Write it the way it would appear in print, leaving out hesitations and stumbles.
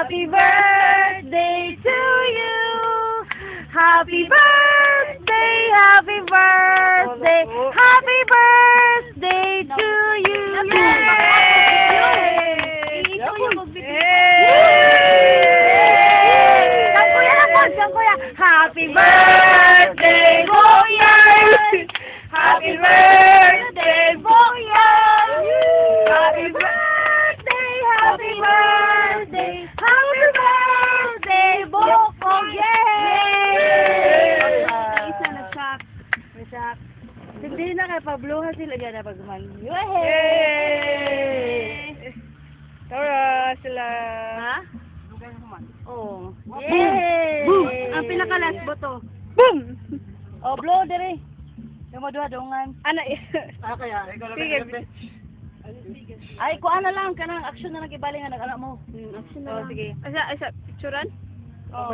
Happy birthday to you. Happy birthday, happy birthday, happy birthday to you. Happy birthday, Boyan! Happy birthday, Boyan! Happy birthday, happy birthday, happy birthday, Bokong! Yay! Isa na shock. May shock. Hindi na kay Pablo, sila dyan na pagman. Yay! Tara, sila. Ha? Oh. Yay! Boom! Ang pinaka-last boto. Boom! Oh, blow dire. Yung maduha-dungan. Ano kaya? Sige. Ay, kuha na lang. Kanang action na nag-ibaling nga nag-anak mo. Action Oh, sige. Asa, picturean? Oh,